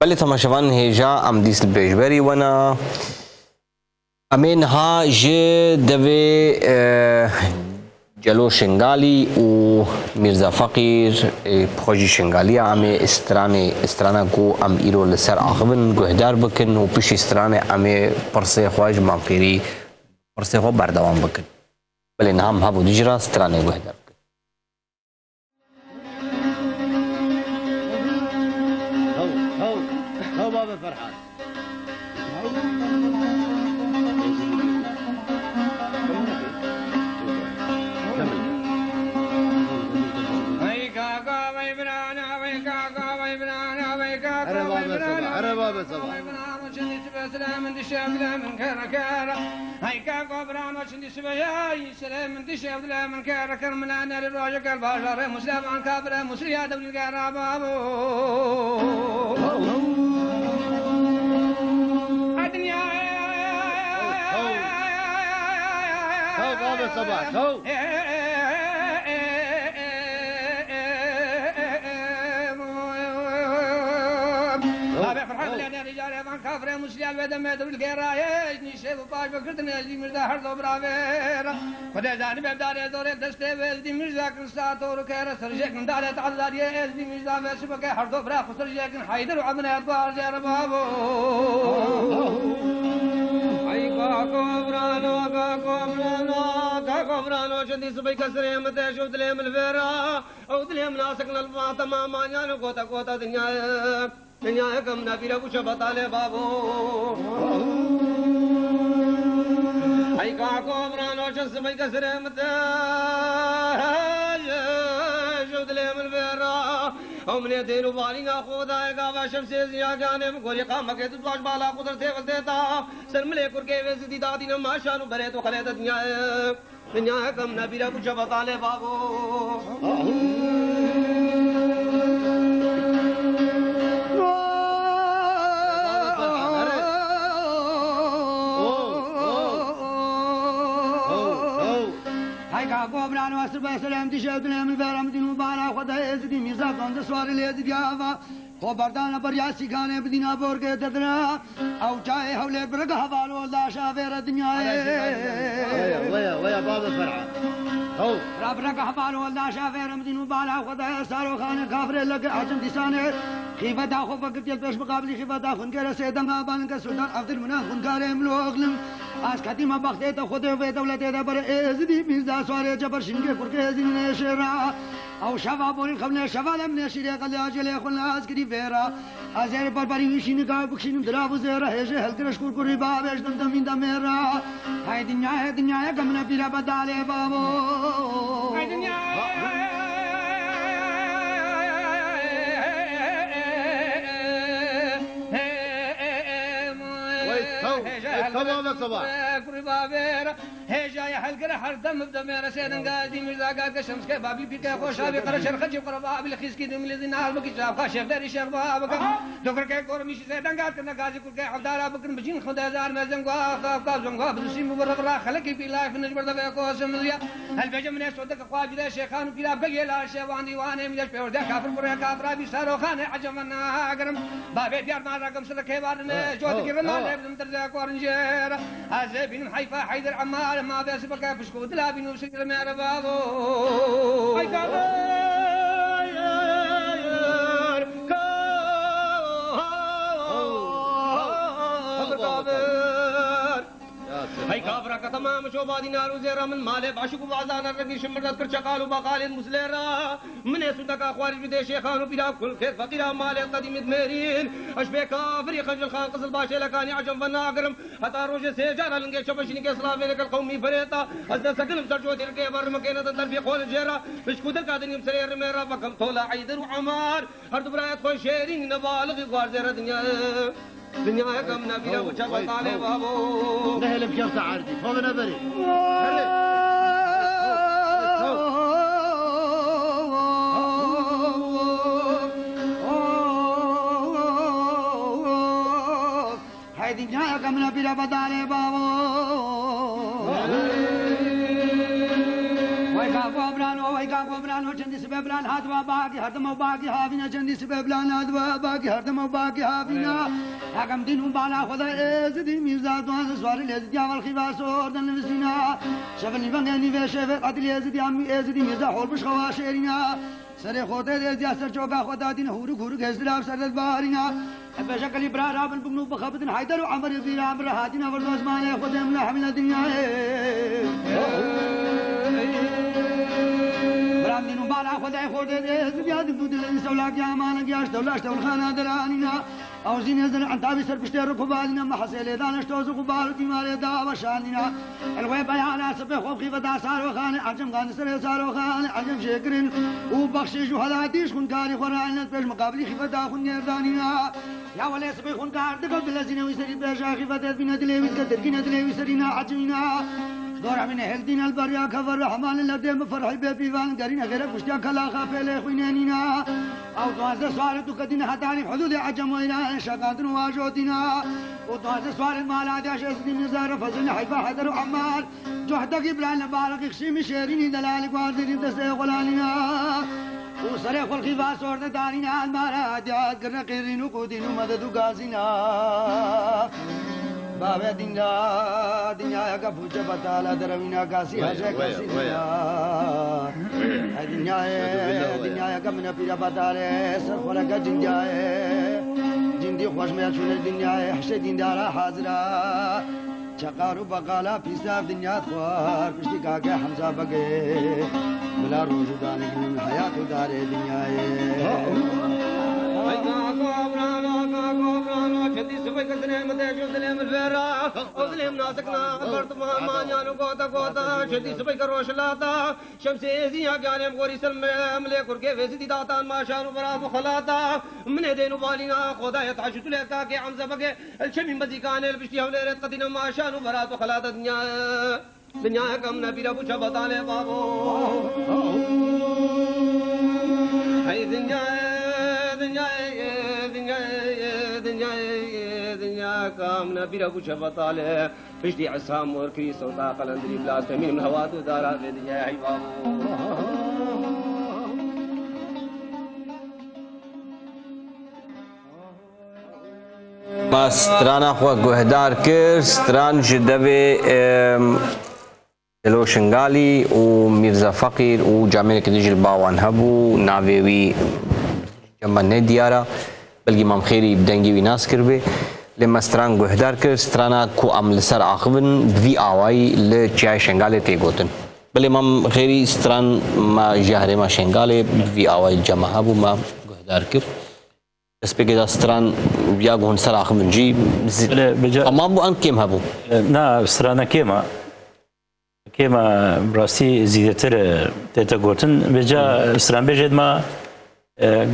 بله تماشاوان هیجا ام دیست بیشبری ونا امین ها جه دوی جلو شنگالی و میرزا فقیر بخوجی شنگالی امی استرانه گو ام ایرو لسر آخبن گهدار بکن و پیش استرانه امی پرسه خواج مامپیری پرسه خو بردوام بکن بله نام ها بودی جرا استرانه گهدار بکن هو بابا فرحان بابا صباح سلام من دشاب لا من كركارة هاي كاكو برامو شندي سبياي سلام من دشاب لا من كركر من أنا للراجل البشر مسلم عن كافر مسلم يا دبل القرابة الدنيا هو بابا صباح هو كافر مسلم بدم دبل القرايش نشيب باش بكرتنا دي مرزا حرض برافير خدا جانب بدار دور دسته دي مرزا كرساتور كير سرجك من دار تعذر يا دي مرزا مسبك حرض برا سرجك حيدر وعمنا بار يا بابو اي كوبرانو شدي سبي كسر متى شفت لهم الفيرا او دلهم ناسكنا الفاطمه ما يانو كوتا دنيا دنيا كم نبي ربو شبطالي بابو هاي كاكو برانو شن سبي كسر متى شفت لهم الفيرا هم نيتين وبالينا خدا كافا شمسي زيا جانب غوري قامك تباش بالا قدرتي ولدتا سرملي كركي وزدي دادينا ما شانو بريت وخليت دنيا كم نبي ربو شبطالي بابو قبران واسر بسلام تشهد لهم الفرام دين مبارك خدا يزدي ميرزا كون سوار ليزدي يافا خبردان برياسي خانه بدينا بور کے تدرا او چاہے حولے برگ حوالو لا شافر دنیا ويا بابا فرع هو رب رگ حوالو لا شافر مدين مبارك خدا سارو خان كافر لك اعظم دسانه خيفه دا خو فقط يلبش مقابل خيفه دا خن كره سيدنا بان سلطان عبد المنان خن كارم لوغلم از قدیم بخته خود و دولت دبر ازدی میرزا سواره جبر شینگه کرکه ازدی نشرا او شوا بولی خبر شوا لم نشیره قل اجل خل از کری فیرا ازر بربری وشین کا بخشینم درا وزرا هج هل کرش کور کری بابش دم دم دم میرا های دنیا کمنا پیرا بداله بابو های دنیا صباح صباح قربابير هجا يا حلقه حردم بدم يا سيدن قاعدين مرزا قاعد شمس كيف بابي بيك خوش ابي قرش الخج قربا بالخيس كده من الذين عالمك شاف خاش داري شيخ بابك دكر كي قور مش سيدن قاعد كنا قاعد كل كي حدار بكن بجين خدا زار مزن قاف زنقا بسيم برا خلك في لايف نجبر ده كوس مليا هل بيجي من صدق خواج ده شيخان في لاب يلا شيوان ديوان مش بيور ده كافر برا كافر ابي سارو خان عجمنا اگرم بابي ديار ما رقم سلك بارنا جود كيرنا لابد مدرجا كورنجه هذا بن حيفا حيدر عمار ما بس بقى بشكو دلا بنو سكر ما ربابو اي هاي كافرة تمام شو بادي نارو زيرا من مالي بعشق وبعزان الرقي شمرت كرشقال وبقال مسلرا من يسودك اخوارج بدي شيخان وبلا كل خير فقيرا مالي قديم دميرين اشبه كافر يخرج الخان قصل باشي لكاني عجم فنا اقرم حتى روج سيجار لنجي شبشني كسلافي لك القومي فريطا ازد سكن بسرجو تلقي بر مكينة تندر في قول الجيرا بشكو دل قادن يمسرير ميرا فكم طولا عيدر وعمار هرد برايات خوش شيرين نبالغ يقوار زيرا دنيا كم نبينا وشبط عليه بابو نهل بكيف تعاردي فوق نبري هاي دنيا كم نبينا بدالي بابو قبرانو وای قبرانو چندی سبب لان هاتوا باقی هر دم باقی هاوینا چندی سبب لان هاتوا باقی هر دم باقی هاوینا حکم دینو بالا خدا ازدی میرزا دوان سوار لزدی اول خواس اردن لمسینا شفنی بنگنی و شف قتل ازدی امی ازدی میرزا حول بش خواشرینا سر خود ازدی سر چوکا خدا دین هورو هورو گزدراب سر بارینا بشكل برا راب البنو بخبط حيدر وعمر يزير عمر هاتنا ورد عثمان خد من حمل الدنيا برام دينو بالا خدای خورده زیاد بود سولاک یا مان گیاش دولاش دول خانه درانینا او زین نظر عن تابي سر بشتي ركبالنا ما حسيل دانش توز قبال ديمار دا وشانينا الوي بيانا سبخ خوفي بدا صار وخان عجم غان سر صار وخان عجم شكرن وبخشش وهلاتيش كن كاري قران بيش مقابلي خفدا خن يردانينا يا ولي سبخ كن كار دغ بلزين ويسري بيشا خفدا بنا دلي ويسكر كنا دلي ويسرينا عجمنا دور من هلدين البريا كفر رحمن الذي مفرح بيبان قرينا غير بشتيا كلا خافل خوينينا او دوازه سوالتو كدين هتاني حدود عجم وإلى شقات واجوتنا ودوازه سوال مال عداش اسدي مزار فزن حيفا حذر وعمال جهدك بلان بارك خشيم شيرين دلالك واردين دسته غلالنا وسريخ الخفاس ورد دارنا المارا ديات قرن قيرين وقودين ومدد غازنا بابا دنيا يا كفوچ بتالا دروينا كاسي هجه كاسي دنيا يا كمنا بيرا بتاله سر خلق دنيا جندي خوش ما چون دنيا حش دين دارا حاضرا چقارو بقالا پیسا دنيا خوار پشتی کاکه حمزه بگه بلا روز دانگون حیات دار دنيا شدي سوي كسرين مدش وسلم الفرا وسلم ناسكنا برد ما نيانو قوتا قوتا شدي سوي كروش لاتا شمسي زيا قالم غوري سلم ملك وركي فيسدي داتان ما شانو برا مخلاتا من دينو بالينا خدا يتعشت لك كي عمزه بقى الشمي مزيكان البشتي وليرت قدنا ما شانو برا مخلاتا دنيا كم نبي ابو شبطاله بابو هاي دنيا كامنا بيرغو شفطاله بشدي عصام وركري صوتا قلندري بلاس تمين من هوات دارا دنيا هاي بابو ما سترانا خو گهدار کر ستران جدوی دلو شنگالی و میرزا فقیر و جامعه کدیجل باوان هبو ناویوی جمع نه دیارا بلکه امام خیری بدنگی وی ناس کربه لما ستران گهدار کر سترانا کو عمل سر آخون دوی آوائی لچای شنگالی تیگوتن بل امام خیری ستران ما جهره ما شنگالی دوی آوائی جمع هبو ما گهدار کر بس بقى ستران بياقون سراخ من جي ما بو ان كيم هبو نا سترانا كيما براستي زيدتر تتقوتن بجا ستران بجد ما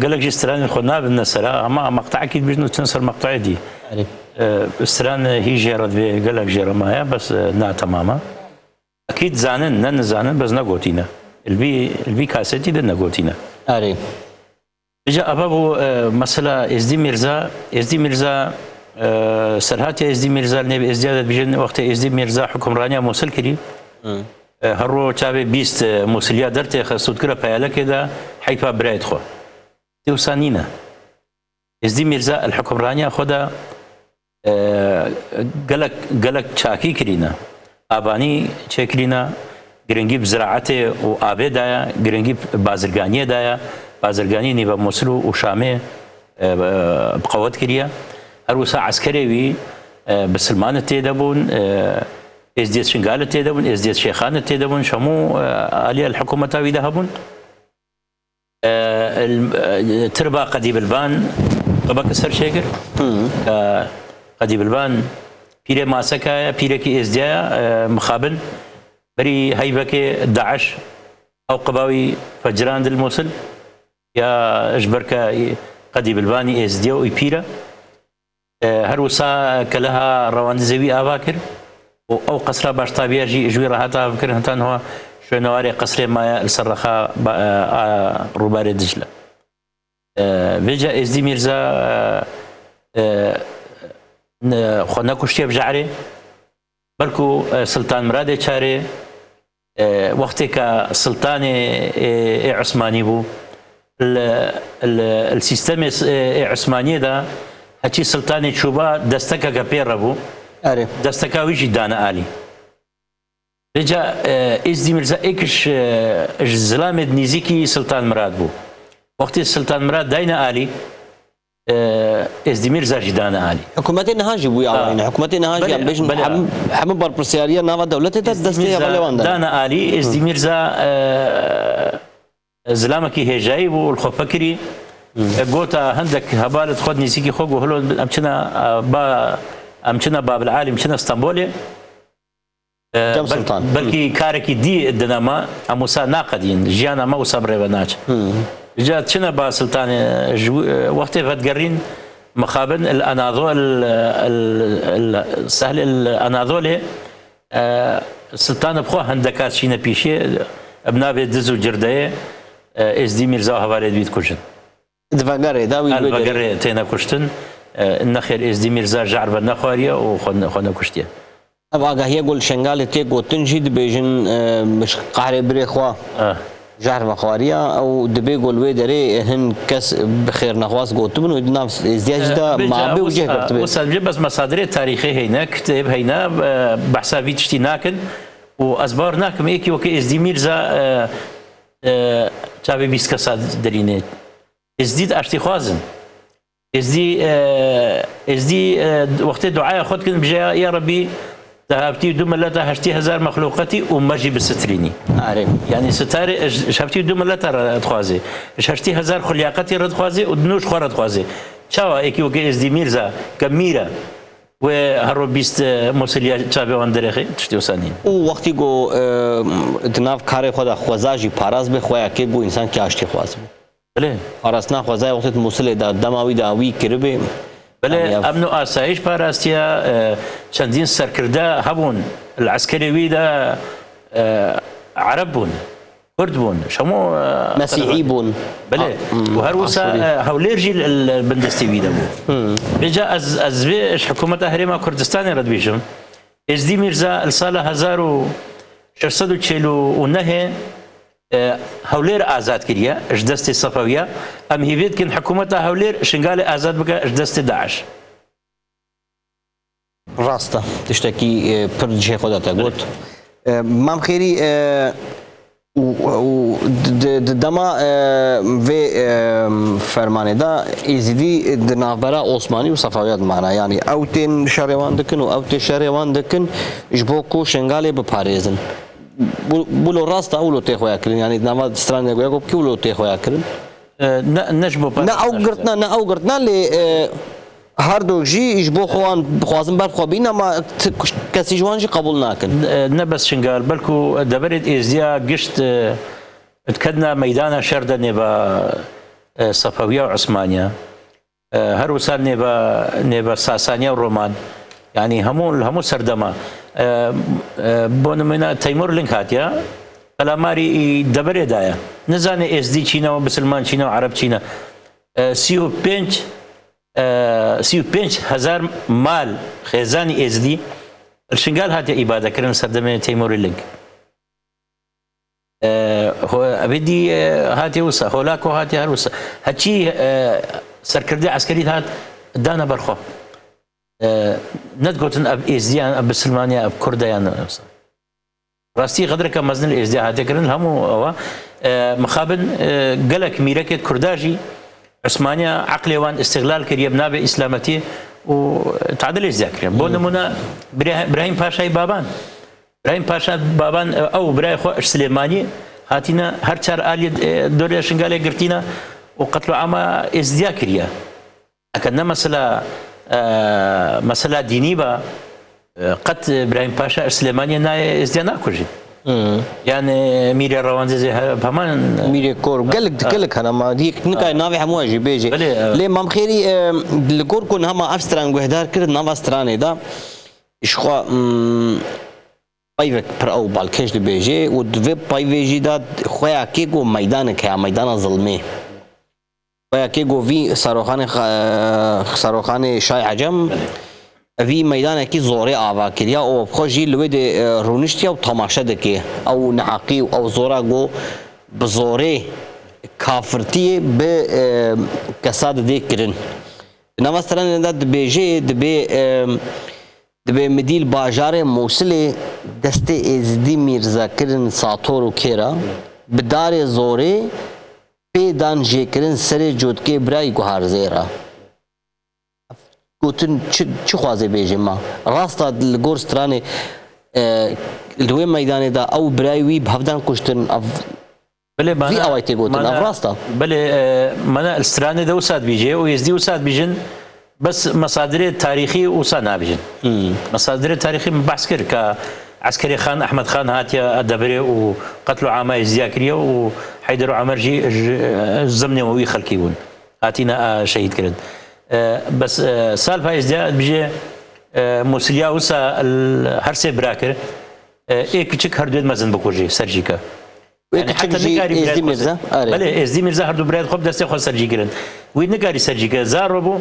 قالك جي ستران خدنا بالنسرة اما مقطع اكيد بجنو تنسر مقطع دي ستران هي جيرد في قالك جيرا مايا بس نا تماما اكيد زانن نن زانن بس نقوتينا البي كاسيتي دن نقوتينا اري جا ابو مثلا ازدي ميرزا سرهاتي ازدي ميرزا نبي ازدياد بجن وقت ازدي ميرزا حكمرانيا موصل كري هرو تشابي بيست موصليا درت خصوت كره بياله كده حيفا برايت خو توسانينا ازدي ميرزا الحكمرانيا خدا قالك شاكي كرينا اباني تشكرينا گرنگی بزراعته و آبه دایا گرنگی بازرگانی دایا بازرگانی نیو موصل و شامه بقوت کریه هر وسا عسکری وی بسلمان تیدبون ازدیت شنگال تیدبون ازدیت شیخان تیدبون شمو علی الحکومه وی دهبون تربا قديب البان طبق سر شيكر قديب البان بيري ماسكا بيري كي ازديا مخابل بري هيبك داعش او قباوي فجران دل الموصل يا اجبرك قديب الباني ازديا ويبيرا هروسا كلها روان زوي اباكر او قصره باش طابيه جي جويره هتا فكر هتان هو شنواري قصر ما الصرخه روبار دجله فيجا ازدي ميرزا خونا كشتي بجعري بلكو سلطان مراد چاري وقتی که سلطان عثمانی بو السيستم عثماني دا هاتي سلطان تشوبا دستكا كبير بو اره دستكا ويجي دانا آلي رجع ازدي مرزا اكش زلام نيزيكي سلطان مراد بو وقت السلطان مراد داينا آلي ازدي مرزا جدانا آلي حکومت نهاجی بو یا حکومت نهاجی بله، بیشن بله. همه بر پرسیاریا نوا دولت تا دسته ولی وانده دانا آلي ازدي مرزا زلامكي هجاي والخفكري قوتا هندك هبالت خد نسيكي خوق وهلو امشنا باب العالي مشنا اسطنبول جم سلطان بلكي كاركي دي الدنما اموسا ناقدين جيانا ما وصبر بناش جات شنا با سلطان وقت فتقرين مخابن الاناضول السهل الاناضولي سلطان بخو هندكات شينا بيشي ابنا دزو جردايه ازدي مرزا حواله بيت كوشن دفاقره دا وی البقره تينا كوشتن النخير ازدي مرزا جعر بنخواريه وخنا كوشتيه اب آگاهی گل شنگال تی گوتن جید بیشن مش قهر بری خوا جهر مخواریا او دبی گل وی دری هن کس بخیر نخواست گوتن و نفس ازدیاج دا معبی وجه کرد وسال بس مصادر تاريخي هنا كتاب هنا بحثا في تشتي ناكن واسبار ناكم ايكي وكي ازدي ميرزا تابي بيسكاسا درينه ازديد اشتي خوازن ازدي وقت دعاء خد كن بجا يا ربي ذهبتي دملتا هشتي هزار مخلوقاتي ومجي بستريني عارف يعني ستاري شفتي دملتا تخوازي هشتي هزار خلياقتي رد خوازي ودنوش خورد خوازي شاوا ايكي وكي ازدي ميرزا كميرا و هرو بیست موسیلیا چابه واندرخی تشتی وسانین او وقتی گو دناف کار خدا خوازاجی پاراز به خویا که گو انسان کی اشتی خواز بله پاراسنا خوازای وقت موسل دا دماوی داوی کربه بله امنو آسایش پاراستیا چندین سرکرده هبون العسكري ويدا عرب بون كرد بون شمو مسيحي بون بله وهروسا هوليرجي البندستي ويدا بون رجع از بيش حكومة هريما كردستان رد بيشم ازدي ميرزا الصالة 1649 هولير آزاد كريا اش دست صفوية ام هيفيد كن حكومة هولير شنقال آزاد بقى اش دست داعش راستا تشتكي برجي خدا تقول مام خيري و دما و فرمانه دا ازدی دنابرا عثمانی و صفویات معنا یعنی اوتن شریوان دکن و اوت شریوان دکن جبو کو شنگاله بپاريزن بولو راستا اولو تخويا كرين يعني دنابا ستران يقول كي اولو تخويا كرين نجبو نا اوغرتنا لي هر دو جی اجبو خوان خوازم بر خوابین اما کسی جوان جی قبول ناکن نه بس شنگال بلکو دبرد ازدیا گشت اتكدنا ميدان شردة نبا صفوية وعثمانية هر وصال نبا ساسانية ورومان يعني همو سردما بونمنا تيمور لنكاتيا كلاماري دبرد دايا نزاني ازدي چينا وبسلمان چينا وعرب چينا 35,000 مال خزاني ازدي الشنغال هاتي إبادة كرن سردمه تيمور لينك هو أبدي هاتي وسا هولاكو هاتي هروسا هاتشي سركردي عسكري هات دانا برخو ندقوتن أب إزديان أب سلمانيا أب كرديان راستي قدرك مزن الإزدي هاتي كرن همو مخابن قلق ميركت كرداجي عثمانيا عقلي وان استغلال كريا بنابه إسلامتي وتعدل الذاكرة بونمونا إبراهيم باشا بابان إبراهيم باشا بابان أو براي خو سليماني هاتينا هر چار آلي دوريا شنغالي قرتينا وقتلوا عما ازدياكريا لكن مسألة ديني با قد إبراهيم باشا سليماني نا ازديانا كوجي يعني ميري روانزي زي بهمان ميري كور قالك انا ما ديك نكاي نافي حمواجي بيجي ليه مام خيري الكور كون هما افستران وهدار كرد ناف استراني دا اشخوا بايفك پر او بالكش دي بيجي ودوي بايفيجي دا خويا كيغو ميدانك يا ميدان ظلمي خويا كيغو في صاروخان شاي عجم اوی میدان کی زوره آوا کریا او خوشی لوی د رونشتیا و تماشا دکی او نعقی او زورا گو بزوره کافرتی به کساد دی کرن نمستران داد بیجه دبی مدیل باجار موصل دست ازدی میرزا کرن ساتور و کرا بدار زوره پیدان جکرن سر جودکه برای گوهر زیرا گوتن چی خوازه بیجه ما راستا لگور سترانه دوی میدان دا او برای وی بهفدان کشتن بله في اوایتی گوتن راستا بله منا السترانه ده وساد بیجه و یزدی وساد بیجن بس مصادر تاريخي وصنع بجن مصادر تاريخي بحث كر كعسكري خان احمد خان هاتيا الدبري وقتلوا عامة الزياكرية وحيدر عمر جي الزمني وي خلكيون هاتينا شهيد كرد بس سالفة ازدياد بجي موسليا وسا هرسي براكر ايه كتشك هردويد مزن بكوجي سرجيكا يعني حتى نقاري ازدي ميرزا بله ازدي ميرزا هردو براد خوب دستي خو سرجي كرن وي نقاري سرجيكا زاربو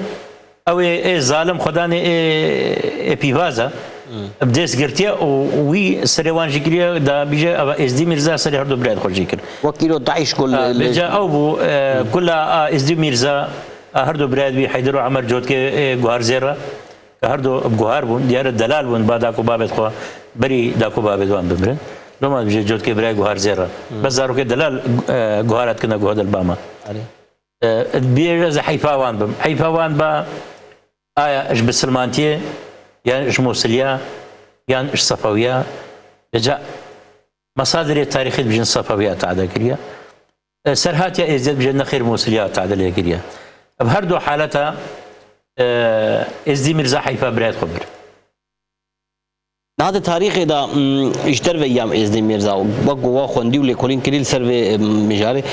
او ظالم خداني بيفازا بديس قرتيا وي سريوان جيكريا دا بيجي اس دي ميرزا سري هردو براد خو جيكر وكيلو داعش كل بيجا او بو كلها اس دي ميرزا هردو براد بي حيدر عمر جود كي غوار زيرا هردو بغوار بون ديار الدلال بون بعد بابت خو بري داكو بابت وان بمرن لما بيجي جود كي براي غوار زيرا بس زارو كي دلال غوارات كنا غود الباما بيجا حيفاوان بم حيفاوان با آیا اش بسلمانتیه يعني اش موصليه يعني اش صفويه جاء مصادر التاريخيه بجن صفويه تعدى كريا سرهاتيا ازداد بجن خير موصليه تعدى كريا بهردو حالتها ازدي مرزا حيفا براد خبر هذا تاريخ دا اشتر في ايام ازدي مرزا وقوا خوندي ولكولين كريل سر مجاري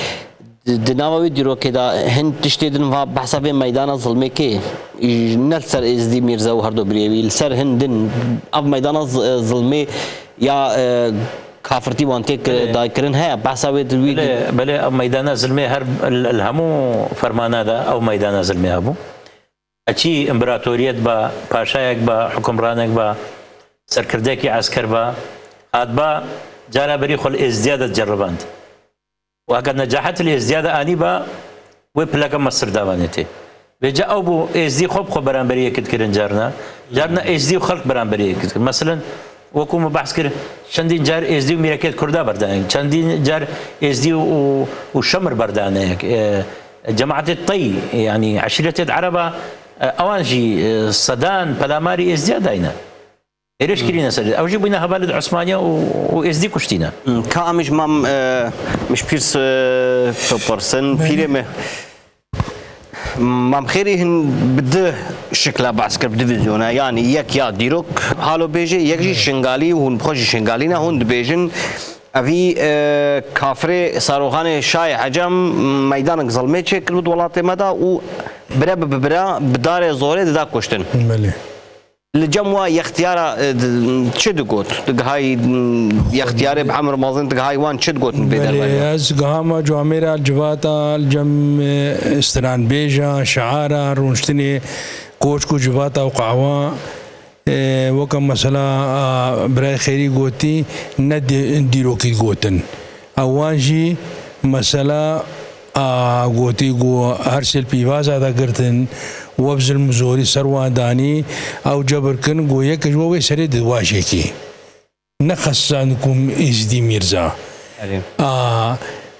دناوي ديرو كده هن تشتيدن بحسب ميدان ظلمي كي نلسر ازدي ميرزا وهردو بريوي السر هندن اب ميدان ظلمي يا كافرتي وانتك دايكرن هي بحسب بله ميدان ظلمي هر الهمو فرمانه ده او ميدان ظلمي ابو اچي امبراطوريت با پاشايك با حكمرانك با سركردكي عسكر با هاد با جارا بري خل ازدياد جرباند وهكذا نجحت الازدياد انيبا وبلاك مصر داوانتي بجا ابو ازدي خب برانبريه كتكرن جارنا ازدي وخلق برانبريه كتكرن مثلا وكم بحث كر چندين جار ازدي وميركت كردا بردان چندين جار ازدي وشمر بردان جماعه الطي يعني عشيره العربه اوانجي صدان بلاماري ازدياد اينا ايش كرينا سر او جيبنا بلد عثمانيه وازدي كشتينا كامش مام مش بيرس بروبورسن فيلم مام خيري هن بده شكلها بعسكر بديفيزيونا يعني يك يا ديروك حالو بيجي يكجي شنغالي وهن بخوش شنغالينا هون بيجن افي كافري صاروخان شاي حجم ميدانك ظلمي تشكل ولاتي مدى و برا ببرا بدار زوري دا كشتن بله الجموع يختيار تشد قوت تقهاي يختيار بعمر مازن تقهاي وان تشد قوت بله از قهما جوامير الجواتا الجم استران بيجا شعارا رونشتني كوشكو جواتا وقعوا وكم مثلا براي خيري قوتي نديروكي قوتن اوانجي مثلا قوتي قو هرسل بيوازا دا قرتن وابزل مزوري سروان داني او جبركن قوية كجوة سريد واشيكي نخص عنكم ازدي ميرزا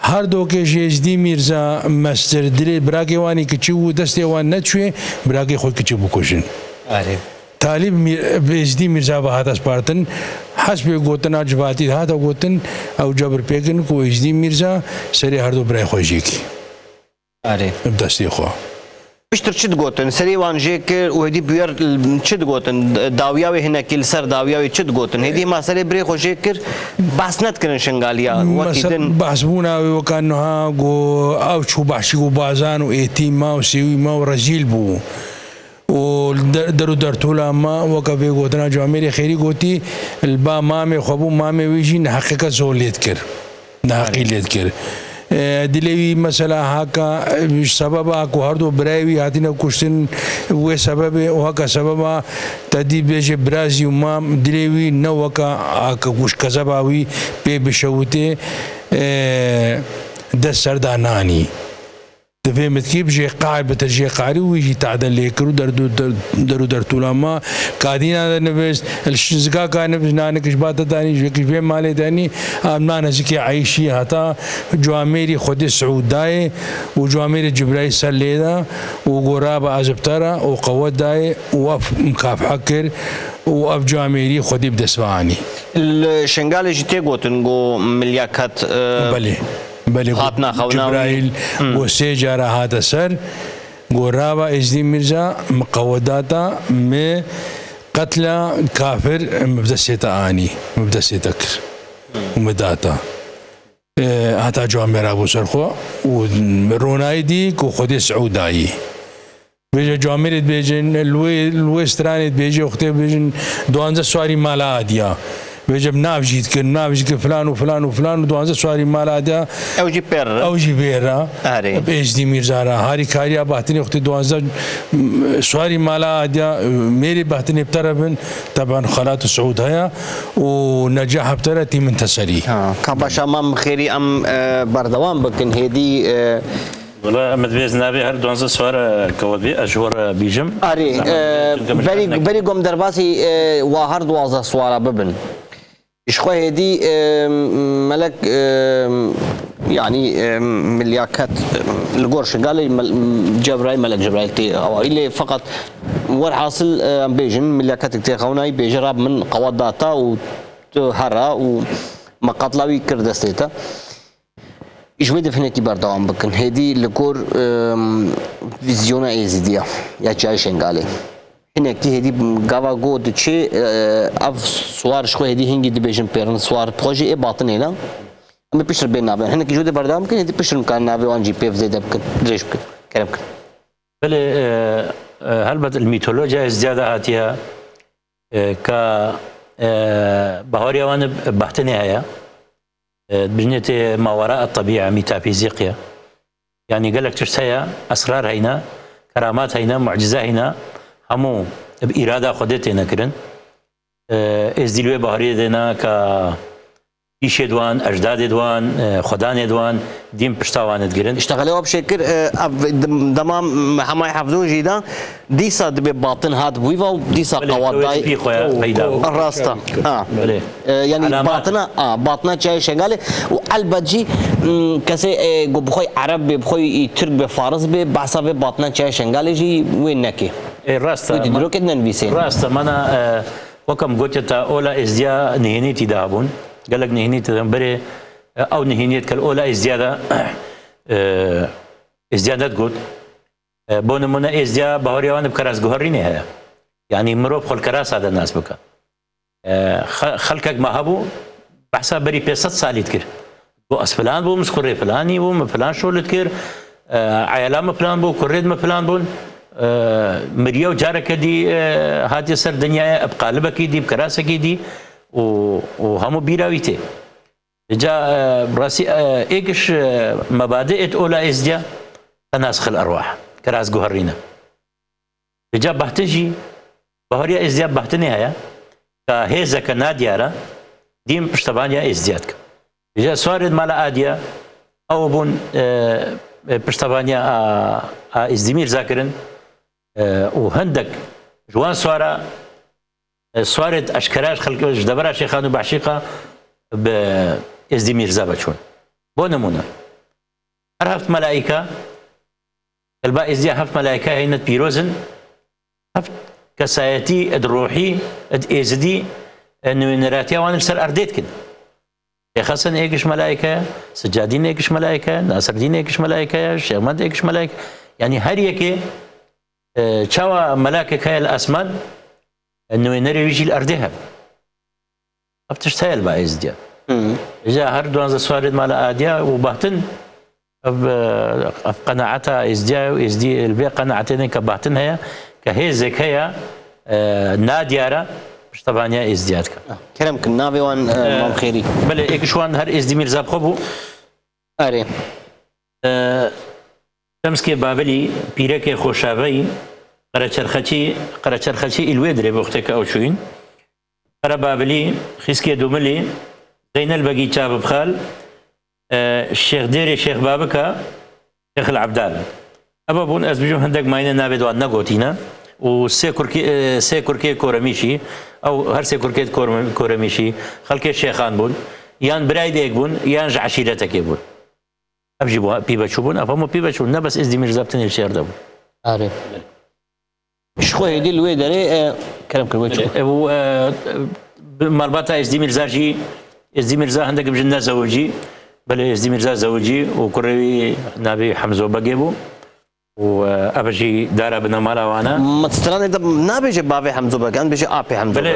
هر دو که ازدي ميرزا مستر دلي براكي واني كچو دستي وان نتشوي براكي خود كچو بكوشن طالب ازدي ميرزا بهاتا سپارتن حسب قوتنا جباتي هاتا قوتن او جبر پیکن کو ازدي ميرزا سري هر دو براي خوشيكي دستي خو بشتر چد گوتن سری وان جیکر و هدی بیار چد گوتن داویاوی هنا کل سر داویاوی چد گوتن هدی ما سری بری خو جیکر بحث نت کرن شنگالیا مثلا بحث بونا وكانه ها جو او شو بحشي جو بازان و ايتيم ما و سيوي ما و رجيل بو و درو درتولا ما وكفي گوتنا جامير خيري گوتي البا مامي خبو مامي ويجي حقيقت زوليت كر نحقي ليت كر دلوی مثلا هاکا سبب هاکو هر دو برایوی هاتینا کشتن و سبب هاکا سبب تدی بیش برازی و مام دلوی نوکا هاکا کش کذباوی پی بشوته دست سردانانی دفهمت كيف جي قاعد بترجي قاري ويجي تعدل ليكرو در طول ما قاعدين هذا نفس الشزقا كان نفس نانك شبات داني جيك في مالي داني امنا زكي عايشي هتا جواميري خدي سعود داي وجواميري جبرايل سليدا وغراب ازبترا وقوت داي وف مكاف حكر وف جواميري خدي بدسواني الشنغال جيتي قوتنغو ملياكات بله جبرائیل و سه جارا هذا سر قرابة ازدي ميرزا مقوداتا من قتل كافر مبدسيتا آني مبدسيتا كر ومداتا هتا جوامير ابو سرخو وروناي دي كو خدي سعوداي بيجي جوامير بيجن الويستراني بيجي اختي بيجن دوانزا سواري مالا اديا بيجب نافجيت كن فلان وفلان وفلان ودوانزه سواري مالادا اوجي بيرا بيجدي ميرزارا هاري كاريا باتني اختي دوانزه سواري مالادا ميري باتني بتربن طبعا خالات سعود هيا ونجاح بترتي من تسري كباشا مام خيري ام بردوان بكن هدي والله مدبيز نابي هر دوانزه سوار كوبي اشور بيجم اري بري قوم درباسي وهر دوازه سوارا ببن إشخوا هدي ملك يعني ملياكات القرش قال جبرائيل ملك جبرائيل تي أو إلي فقط ور حاصل بيجن ملياكات تي خوناي بيجرب من قواداتا وهرا ومقاطلاوي كردستيتا إشوي دفنتي بردوام بكن هدي القر فيزيونا إيزيديا يا جايشين قالي هناك هدي قاوا قود شيء اف سوار شو هدي هنجي دبيجن بيرن سوار بروجي باطني لا اما بيشر بين نابه هناك جود بردام كان هدي بيشر مكان نابه وان جي بي اف زيد بكن دريش بكن كلام بكن بله هلبت الميثولوجيا ازديادة هاتيها ك بهوريا وان بحتني هيا بجنة ما وراء الطبيعة ميتافيزيقيا يعني قال لك ترسايا اسرار هينا كرامات هينا معجزات هينا همو بإرادة خودته نکرن از دلوی بهاری دینا که پیش دوان اجداد دوان خدان دوان دیم پشتوانت گرن اشتغلوا بشكل دمام حما يحفظون جيدا ديسا دبي باطن هاد بويفا وديسا قواداي الراستا يعني باطنا جاي شغاله والبجي كسي بخوي عرب بخوي ترك بفارس بحسب باطنا جاي شغاله جي وين نكي الراستا دروك ننبيسين الراستا مانا وكم قلت تا اولا ازديا نهنيتي دابون قال لك نهنيتي بري او نهنيت كالاولى ازديادة قلت بونمونا ازديا بهوريوان بكراس جوهريني هيا يعني مروب خل كراس هذا الناس بك خلقك ما هبو بحسب بري بيست سالي تكر بو اسفلان بو مسكوري فلاني بو فلان شو لتكر عيالام فلان بو كريد ما فلان بون مريو جارك دي هاتي سر دنيا بقالبك دي بكراسك دي وهمو بيراويته جاء براسي ايش مبادئ اولى ازديا تناسخ الارواح كراس جوهرينا جاء بحتجي بهوريا ازديا بحتني هيا كهيزا كناديارا ديم بشتبانيا ازدياتك جاء سوارد مالا اديا او بون بشتبانيا ازدمير ذاكرن وهندك جوان سوارا سوارد اشكراش خلق دبرا شيخان وبعشيقه بازدمير زابتشون بو نمونه هفت ملائكه الباقي ازديا هفت ملائكه هنا بيروزن هفت كسايتي الروحي ازدي انه نراتيا وانا سر ارديت كده شيخ حسن ايش ملائكه سجادين ايش ملائكه ناصر الدين ايش ملائكه شيخ مد ايش ملائكه يعني هريكه تشوا ملائكه الاسمان انه ينري يجي الاردها بتشتغل بقى ازديا اذا هردوا هذا سوارد مال اديا وبهتن قناعتها ازديا وازدي البي قناعتين كبهتن هي كهيزك هي ناديارا مش طبعا يا ازديادك كلام كنا بيوان مام خيري بل ايش وان هر ازدمير زاب خبو اري شمسكي بابلي بيرك خوشابي قرچرخچي الويدري بوختك او شوين قرا بابلي خيسكي دوملي زين البقي تشاب بخال الشيخ ديري الشيخ بابكا شيخ العبدال ابا بون از بجو هندك ماين نابد وان نغوتينا و سي كركي كورميشي او هر سي كركي كورميشي خلكي شيخان بون يان برايدك بون يان عشيرتك بون ابجيبوا بيبا شوبون افهموا بيبا شوبون بس ازدي مرزابتني الشير دابو عارف شخو هيدي الوي داري كلام كلمه و مربطه ازدي مرزاجي ازدي مرزا عندك بجنة زوجي بل ازدي مرزا زوجي وكروي نبي حمزه بجيبو وابجي دار ابن مالا وانا ما تستراني ده نبي بابي حمزه بكان بيجي ابي حمزه بل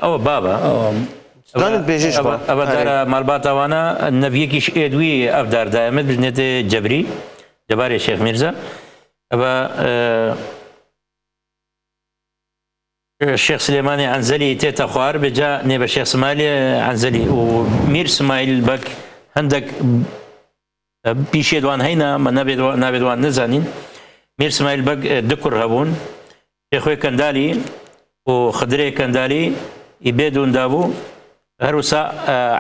او بابا استراني بيجي شو ابا دار مربطه وانا النبي كيش ادوي افدار دائما بجنة جبري جباري الشيخ مرزا ابا الشيخ سليماني عنزلي تيتا خوار بجا نيبا الشيخ سمالي عنزلي ومير سمايل بك هندك بيشي دوان هينا ما نابي دوان نزانين مير سمايل بك دكر هبون شيخوي كندالي وخدري كندالي يبيدون دابو هروسا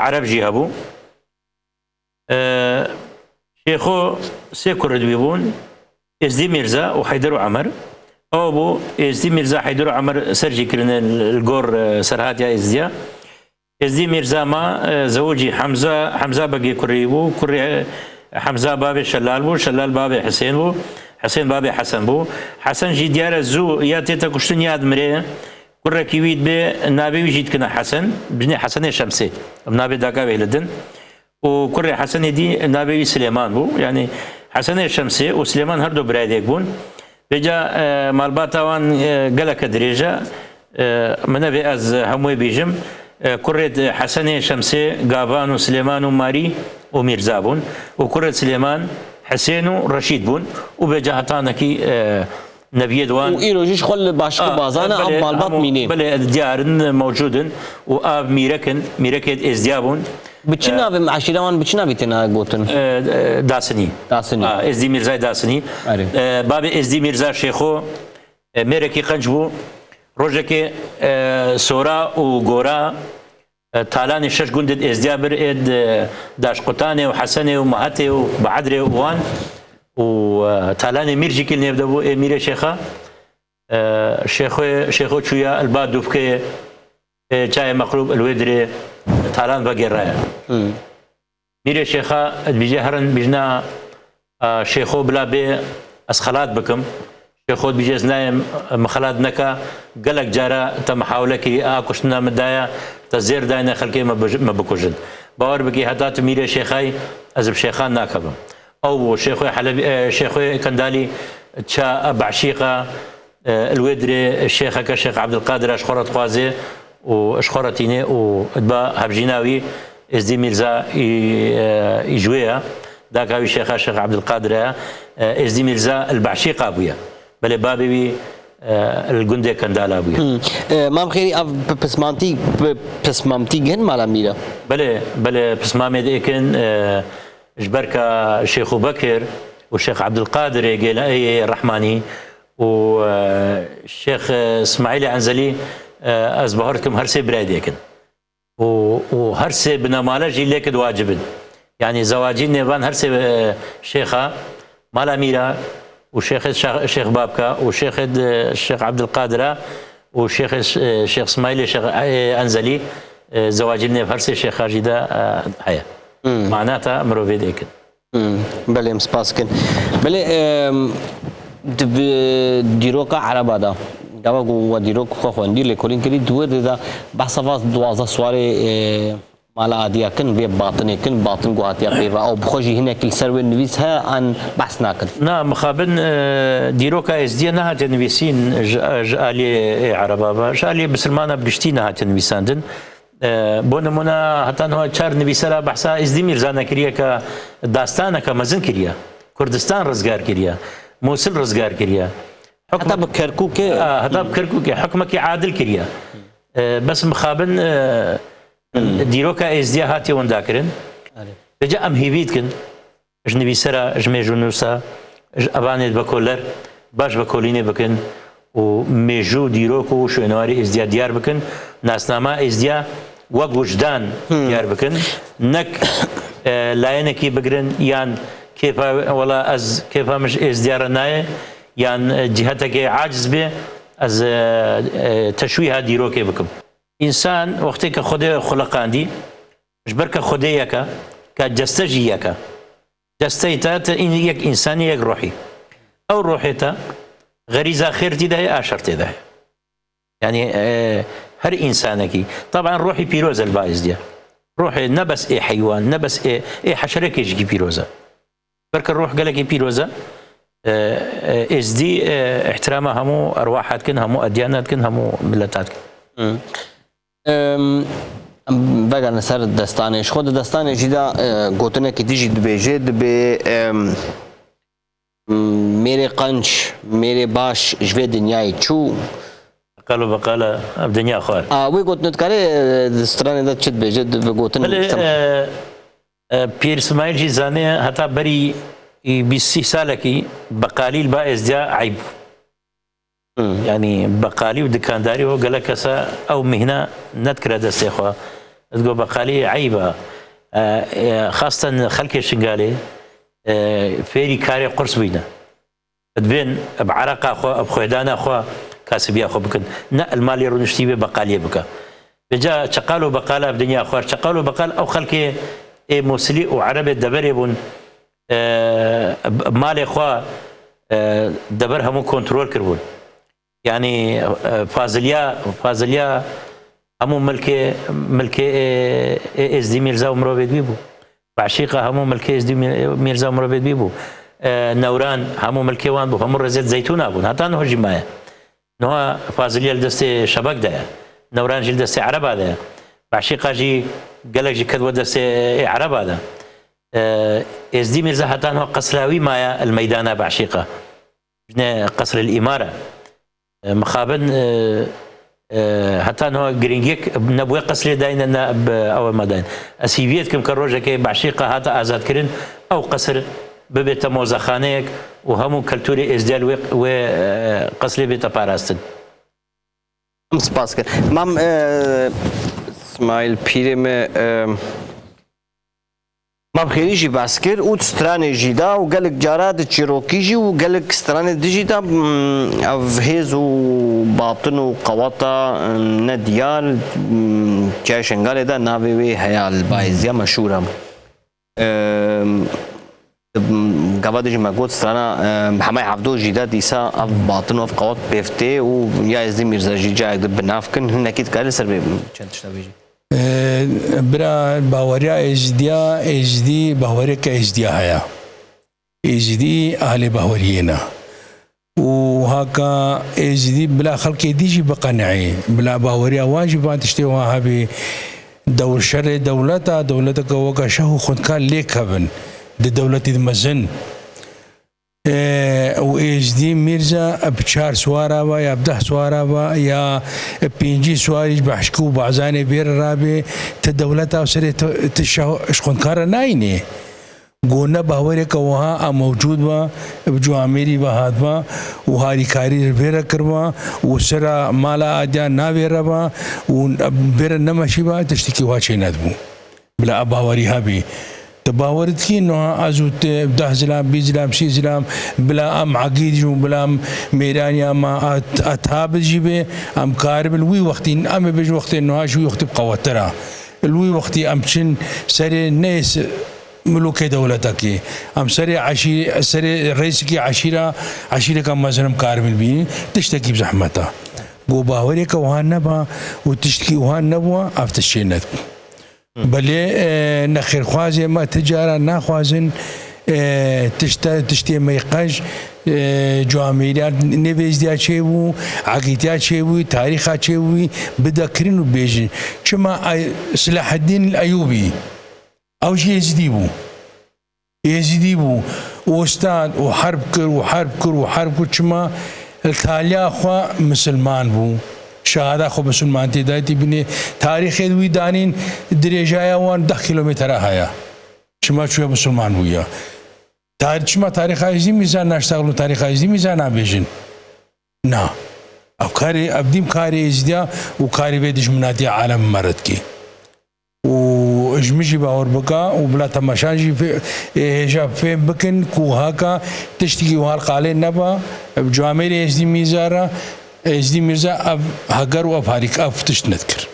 عرب جي هبو شيخو سيكور دويبون ازدي ميرزا وحيدر وعمر أبو ازدي ميرزا حيدر عمر سرجي كرن الجور سرهات يا ازدي ميرزا ما زوجي حمزة بقي كريبو كري حمزة بابي شلال بو شلال بابي حسين بو حسين بابي حسن بو حسن جي ديار الزو يا تيتا كشتن ياد مريه كره كيويد بي نابي ويجيت كنا حسن بني حسن شمسي نابي داكا بيلدن وكره حسن دي نابي سليمان بو يعني حسن الشمسي وسليمان هردو براديك بون بجا مالباتا وان قلق دريجة منبي از هموي بيجم كرد حسن شمسي قابان وسليمان وماري وميرزا بون وكرد سليمان حسين ورشيد بون وبجا هطانكي نبي دوان وإيرو جيش خل باشق بازانا أب مالبات ميني بله ديارن موجودن وآب ميركد ازديابون بچنا به عشیروان بچنا بیتنا گوتن داسنی ازدی میرزا داسنی باب ازدی میرزا شیخو مرکی قنجبو روزکی سورا و گورا تالان شش گوند ازدیابر اد داشقطانه و حسنه و مهته و بعدره وان و تالان میرجی کل نبدو امیر شیخا شیخو چویا الباد دوفکه چای مقلوب الودره تالان بقرايا ميري شيخا بيجي هرن بيجنا شيخو بلا بي اسخلات بكم شيخو بيجي نايم مخلات نكا قلق جارا تمحاوله كي كشنا مدايا تزير داينا خلكي ما بكوجن باور بكي هدات ميري شيخاي ازب شيخان ناكبه او شيخو حلبي شيخو كندالي تشا بعشيقه الودري الشيخ كشيخ عبد القادر اشخرت قوازي واشخرتيني وادبا هبجيناوي ازدي ميرزا يجويا ذاك هاوي الشيخ عبد القادر ازدي ميرزا البعشيقه ابويا بل بابي الجندي كندال ابويا مام خيري بسمامتي جن مالا ميرا بل بسمامي ديكن جبركا الشيخ بكر والشيخ عبد القادر جيلاني الرحماني والشيخ اسماعيل عنزلي از بهاركم هرسي براديكن وهرسي بنمالا جي ليك واجبن يعني زواجين نيفان هرسي شيخة مالا ميرا وشيخ الشيخ بابكا وشيخ الشيخ عبد القادر وشيخ الشيخ اسماعيل الشيخ انزلي زواجين نيف هرسي شيخة جدا حيا معناتها مروفي ديكن بله مسباسكن بله ديروكا عربادا دابا وديروك خوندي لكولين كري دو دا بحث دوازه سواري مالا اديا كن بي باطن غواتيا بيفا او بخوجي هنا كل سروي نويسها عن بحث ناكن نعم مخابن ديروكا اس دي نها تنويسين جالي عربا جالي بسلمانه بلشتينا تنويساندن بونمونا حتى هو چار نويسرا بحثا اس دي ميرزانا كريا ك داستانه كمزن كريا كردستان رزگار كريا موصل رزگار كريا حتى بكركوك هذا بكركوك حكمك عادل كريا بس مخابن ديروكا ازديا هاتي ونداكرن رجع ام هيبيتكن ژنویسەرە ژمێژ و نووسە ئەوانێت بە کۆلەر باش بە کۆلینێ بکەن و مێژوو و دیرۆک و شوێنەواری ئێزدیا دیار بکەن ناسنامە ئێزدیا وەک وجدان دیار بکەن نەک لایەنێکی بگرن یان وەڵا ئەس کێفامش ئێزدیارە نایە یان جهەتێکی عاجز بێ ئەس تەشویها دیرۆکێ بکەم ئینسان وەختێک کە خودێ خوڵەقاندی ژبەر کە خودەیەکە کە جەستەژی یەکە جەستەی تا یەک ئینسانی یەک ڕۆحی ئەو ڕۆحێتە غەریزا خێر تێدایە ئاشەر تێدایە یعنی هەر ئینسانێکی طبعا ڕۆحی پیرۆزە الباعث دیە ڕۆحێ نەبەس ئێ حەیوان نەبەس ئێ حەشەرێکێکی پیرۆزە بەرکە ڕۆح گەلێکی پیرۆزە ئێزدی احترامە هەموو ئەرواحاتکن هەموو ئەدیاناتکن هەموو ملەتاتکن بەگەرنە سەر دەستانێش خۆ دەستانێژیدا گوتنێکی دیژی دبێژێ دەبێ مێرێ قەنج مێرێ باش ji vê dinyayê çû قەل و بەقالە دنیا خوار wê gotinetkarê stranê de çi dibêje divê gotin پیر اسماعیل زانەیە هەتا بەری 20 سالێکی بەقالیل با ئێزدیا عیب ینی بەقالی و دکانداریەوە گەلە کەسە ئەو میهنە نەتکرا دەستێخوا دگۆ بەقالی عیبە خاستن خەڵکێ شنگالێ فێری کارێ قورس بووینە دبێن بەعەرەقا خۆ بخۆێدانە خۆ کاسبیا خۆ بکەن نە ئەلمالی ڕونشتی بێ بەقالیە بکە بجا چقال و بەقالە دنیا خوار چقال و بەقال ئەو خەڵکێ موسلی و عەرەبێت دەبەرێ بوون مالێ خوا دەبەر هەموو کۆنترۆل کردبوون یعنی فازلیا هەموو ملکێ ئێزدی میرزا و مرۆڤێت بی بوو باشیقا هەموو ملکێ ئێزدی میرزا و مرۆڤێت بی بوو نەوران هەموو ملکێوان بوو هەموو ڕێزێت زەیتون نابوون هەتا نەهۆژی مایە نەوە فازلیا لە دەستێ شەبەکدایە نەورانژی لە دەستێ عەرەبادایە باشیقاژی گەلێکژی کردوە دەستێ عەرەبادا ئێزدی میرزا هەتا نەوە قەسراوی مایە المەیدانە باشیقا قەسر الئیمارە مخابن هەتا نەوە گرنگێک نەبووە قەسرێ داینە ئەوە مەداین ئەسیڤێت کەم کە ڕۆژەکەی باشیقا هاتە ئازادکردن ئەو قەسر ببێتە مۆزەخانەیەک و هەموو کەلتوری ئێزدیال وێ قەسرێ بێتە پاراستن سپاس کرد مام اسماعیل پیرێ me مام خێریژی باس کرد û stranê jî da û gelek cara di çîrokî jî û gelek stranê dijî da ev hêz û batin û qewata ne diyar çaya şengalê de navê wê heya li baêziya meşhûr e gava dijî me got strana hemay hevdo jî de dîsa ev batin û ev qewat pêftê û ya Êzî Mîrza jî cayek di binavkin hinekî dikarî ser vê çend tişta bêjî برا باوریا ئێزدیا ئێزدی باوەرێکە ئێزدیا هەیە ئێزدی ئاهلێ باوەریێنە و هاکە ئێزدی بلا خەڵکێ دیژی بقەنعێ بلا باوەریا واژی بان تشتێ وا هەبێ دەورشەرێ دەوڵەتە دەوڵەتەکە وەکە شەه و خودکار لێک هەبن دە دەوڵەتی مەزن و ئێزدی میرزا بچار سوارەوە یا بدە سوارەوە یا پێنجی سواریش بەحشک و بازانێ بێرە ڕابێ تە دەوڵەتە سەرێت شخۆنکارە ناینێ گۆنە باوەرێکەوەها ئەمەوجود بە جوامێری بە هاتبە و هاریکاری بێرە کردوە و سرە مالا ئادیان ناوێرەبە و بێرە نەمەشی بە تشتێکی واچێ نەدبوو بلا باوەری هەبێ باورت کی نوع ازوت 10 زلام 20 زلام 30 زلام بلا ام عقيد جو بلا ام ميرانيا ما اتهاب جيبه ام قارب الوي وقتين ام بيج وقتين نوع شوي وقت بقوترا الوي وقتي ام شن سري ناس ملوك دولتك ام سري عشيره سري رئيسك عشيره كم مثلا قارب البي تشتكي بزحمتها جو باوريك وهانبا وتشتكي وهانبوا افتشينت بەلێ نەخێرخوازێ مە تجارە ناخوازن تشتێ مەیقەش جوامێریان نێڤێزدیا چێ بوو عەقیدیا چێ بووی تاریخا چێ بووی بدەکردن و بێژن چما سلاحەدین ئەیوبی ئەوژی ئێزیدی بوو ئۆستاد و حەرب کرد چما تالیا خوا مسلمان بوو شهاده خو مسلمان تیدایتی بینی تاریخ دوی دانین درێژایە وان 10 کیلومتر هەیە شما چوە مسلمان بووە شما تاریخ ازدی میزان نشتغلوا تاریخ ازدی میزان نبیجن نه افکاری ابدیم کاری ازدیا و کاری بدیش مناتی عالم مرد کی و اجمجي باور بكا وبلا تماشاجي في هجاب فين بكن كوهاكا تشتكي وهالقالين نبا بجواميري ازدي ميزارا ازدي ميرزا هاجر وافاريك افتش نذكر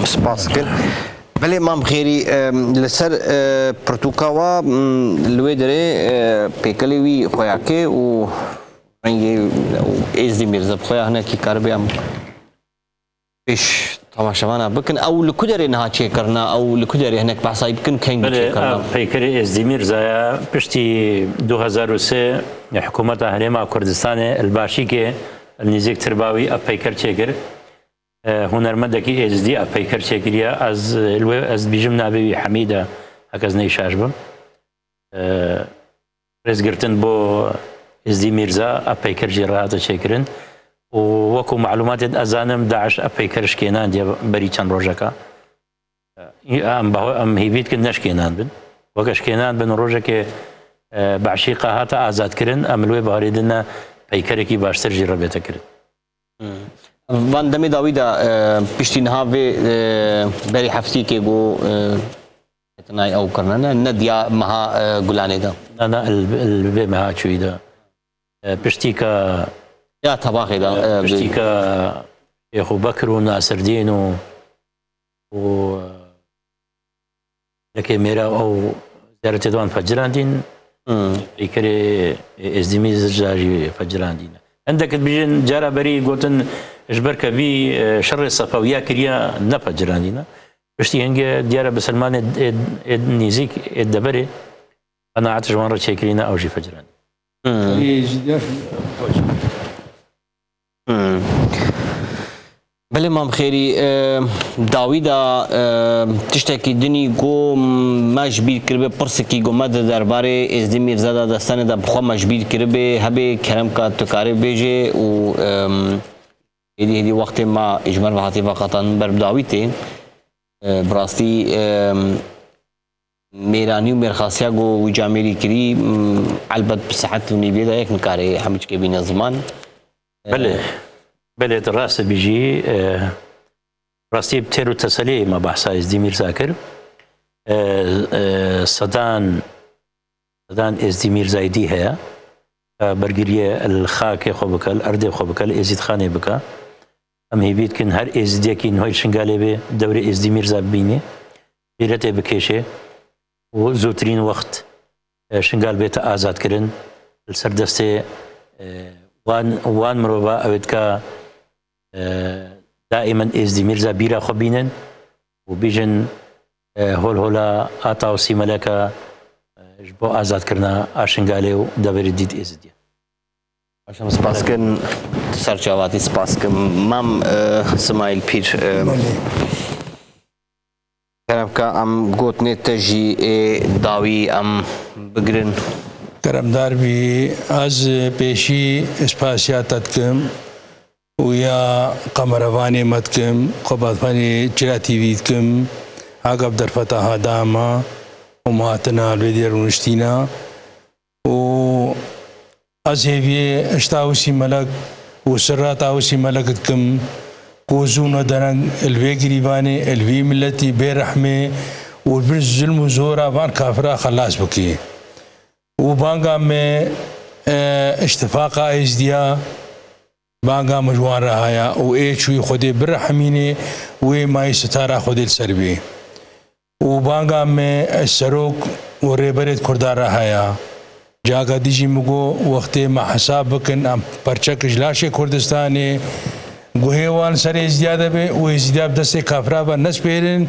سپاس کن بله مام خیری لسر پرتوکاوا لوی داره پیکلی وی خویاکه و ایزدی میرزا بخویا هنه کی کار بیام پیش تماشاوانا بکن او لکدری نها چه کرنا او لکدری هنک بحثایی بکن کنگی چه کرنا پیکری ایزدی میرزا پشتی 2003 حکومت هرما کردستان الباشی که نزیک ترباوی اپ پیکر چه کرد هنرمندکی ازدی اپ پیکر چه کریا از بیجم نابی حمیده هکذا نیشاش بم رزگرتن بو ازدی میرزا اپ پیکر جرات چه کرن و وکو معلومات ازانم داعش اپ پیکرش کینان دی بری چند روزکا ام هیویت کن نش کینان بن وکش کینان بن روزه که بعشیقه هات آزاد کرن عملوی باریدنا پیکر کی باشتر جربت کرد وان دمی داویدا پشتی نها بری هفتی که گو اتنای او کرنا ندیا مها گلانه دا انا البي مها چویدا پشتی کا یا تباخی دا پشتی کا شیخ بکر و ناصر دین و لکه میرا او زیارت دوان فجران دین پیکر ازدمی زجاجی فجران دین عندك بيجن جارة بري قلتن اجبرك بي شر الصفوية كريا نفجران دينا بشتي هنجي ديارة بسلمان نيزيك الدبري انا عطش وان رتشي كرينا او جي فجران بله مام خیری داویدا تشتکی دنی گو مجبیر کربه پرسکی گو مد درباره ازدی میرزا دا دستان دا بخوا مجبیر کربه هبه کرم کا تکاره بیجه و هدی وقت ما اجمال وحاتی وقتان بر داویته براستی میرانی و میرخاسیا گو وی جامیری کری البته بصحت و نیبیه دا یک نکاره همیچ که بین زمان بله راست بيجي راستي بتيرو تسلي ما بحثا ازدي ميرزا كر صدان ازدي ميرزا دي هي برگریه الخاک خو بکل الارض خو بکل ازید خانه بکا ام هی بید کن هر ازدی کین های شنگاله به دوره ازدی میرزا بینه بیرت بکشه و زودترین وقت شنگال بیت آزاد کرن السردسته وان مروبا اوید که دائما ازدی میرزا بیرا خو بینن و بیجن هول هولا آتا و سی ملکا جبو آزاد کرنا آشنگاله و دوره دید ازدی باشم سپاس کن سرچاواتی سپاس کن مام سمایل پیر کرم که ام گوتنه تجی داوی ام بگرن کرمدار بی از پیشی اسپاسیاتت کم و یا قمروانی مت کم قباطفانی چرا تیوید کم عقب در فتح داما و ماتنا الویدیر ونشتینا و از هیوی اشتاوسی ملک و سرات آوسی ملکت کم کوزون درنگ الوی گریبانی الوی ملتی بے رحمه و برز ظلم و زورا وان کافرا خلاص بکی و بانگا میں اشتفاقا ازدیا بانگا مجوان رہایا و ایچوی خود برحمینی و مائی ستارا خود السربی و بانگا میں سروک و ریبرت کردار رہایا جاگا دیجی مگو وقت ما حساب بکن ام پرچک اجلاش کردستانی گوهیوان سر ازدیاده بی و ازدیاب دست کافرا با نس پیرن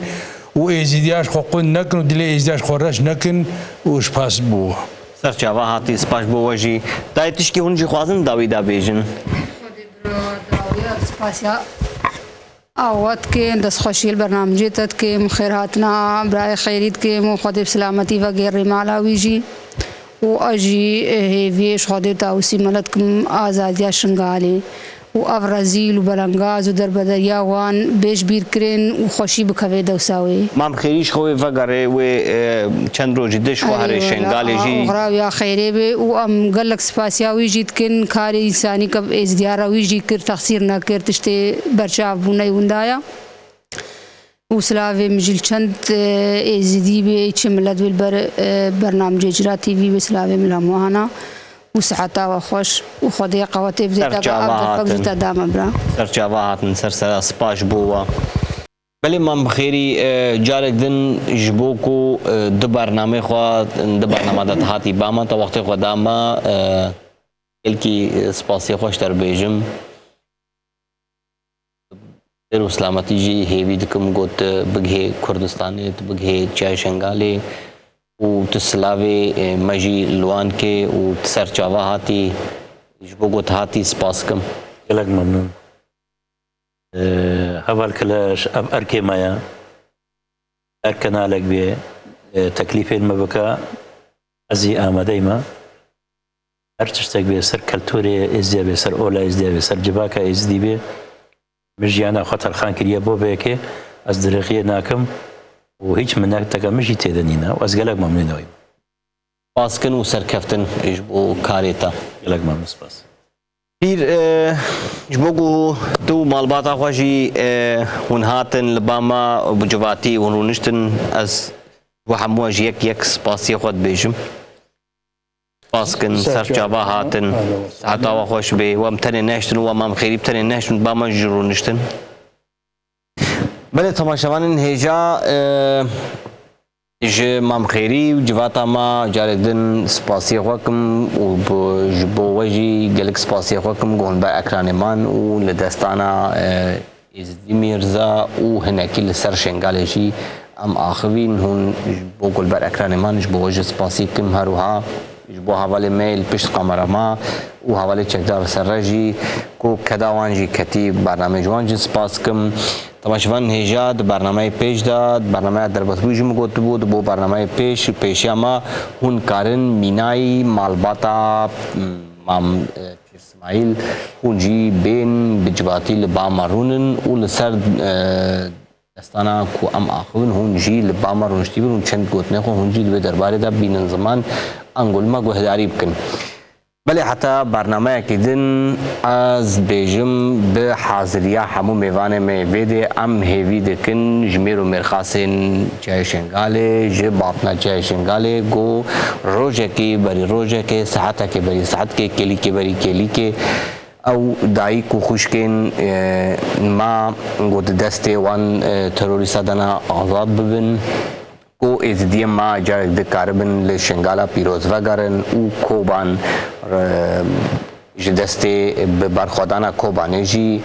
و ازدیاش خوقون نکن و دل ازدیاش خورش نکن و اشپاس بو سرچاوا هاتی سپاش بو وجی دای تشکی هونجی خوازن داوی دا بیجن سپاسیا آوات کے دس خوشیل برنامجی تد کے خیراتنا برائے خیریت کے مخاطب سلامتی وغیرہ مالاوی جی و اجی ویش خاطر تاوسی ملت کم آزادیا شنگالی و افرازیل و بلنگاز و دربدریا وان بیش بیر کرن و خوشی بکوی دوساوی مام خیریش خوی وگره و چند روز دش و هر شنگالی جی غراوی خیره به و ام گلک سپاسیاوی جید کن کار انسانی کب ازدیاراوی جی کر تقصیر نکر تشته برچاو بونه وندایا و سلاوی مجل چند ازدی به چه ملت بر برنامج اجرا تیوی به سلاوی ملاموهانا و صحتا و خوش و خودی قوتی بزیتا با عبد الفقر دام برا سرچاوا هاتن سر سپاش بوا بله مام خیری جارک دن جبو کو دو برنامه خوا دو برنامه دات هاتی باما تا وقت خوا داما الکی سپاسی خوش در بیجم در اسلامتی جی هیوی دکم گوت بگه کردستانی بگه چای شنگالی و تسلاوی مجی لوان کے و سرچاوا هاتی جبو گوت هاتی سپاس کم گلک ممنون هەڤال کە لە ئەرکێ مایە ئەر کەنالێک بێ تەکلیفێن مە بکە ئەزی ئامادەیمە هەر تشتێک بێ سەر کەلتورێ ئێزدیا بێ سەر ئۆلا ئێزدیا بێ سەر جڤاکە ئێزدی بێ مژیانە خۆ تەرخان کردیە بۆ بەیەکێ ئەس درێخیە ناکەم و هیچ منەتەکە مژی تێدەنینە و ئەس گەلک مەمنونەوەی پاسکن و سرکەفتن بۆ کارێتە گەلک مەمنون سپاس پیر جبوگو تو مالباتا خوشی هون هاتن لباما بجواتی هون رونشتن از و همواج یک سپاسی خود بیجم سپاسکن سرچاوا هاتن حتا و خوش بی و امتنی نشتن و امام خیریب تنی نشتن باما جرونشتن بله تماشاوان هیجا ج مام خیری جواتا ما جاردن سپاسی خوکم و بو وجی گلک سپاسی خوکم گون با اکرانمان و لدستانا ازدی میرزا و هنکی لسر شنگالشی ام آخوین هون بو گل بر اکرانمان بو وجه سپاسی کم هروها بو حواله میل پشت قمرما و حواله چکدار سرجی کو کداوانجی کتی برنامه جوانجی سپاس کم تماشاوان هیجا برنامه پیش داد برنامه در بطبوجی مگوت بود بو برنامه پیشی اما هون کارن مینای مالباتا مام پیر اسماعیل هون جی بین بجباتی لبا مارونن و لسر دستانا کو ام آخون هون جی لبا مارونشتی بون چند گوتنه خو هون جی لبه درباره دا بینن زمان انگول ما گوهداری بکن بله حتی برنامه کدن از بیجم به حاضریا همو میوانه میویده ام هیوی دکن جمیر و مرخاسین چای شنگاله جه باپنا چای شنگاله گو روژه کی بری روژه کے ساعته کی بری ساعت کے کلی کی بری کلی کے او دایی کو خوشکن ما گود دسته وان تروریستا دنا آزاد ببین کو ازدی ما جارک دکاربن لشنگالا پیروز وگرن او کوبان جدسته به برخوادانا کوبانه جی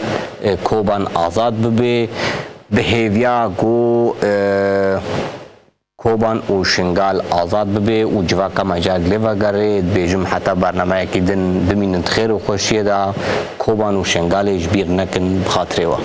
کوبان آزاد ببه بهیویا گو کوبان او شنگال آزاد ببه و جواکا مجاگ لوگره بیجم حتی برنامه که دن بمینند خیر و خوشیه دا کوبان و شنگال اجبیر نکن بخاطره و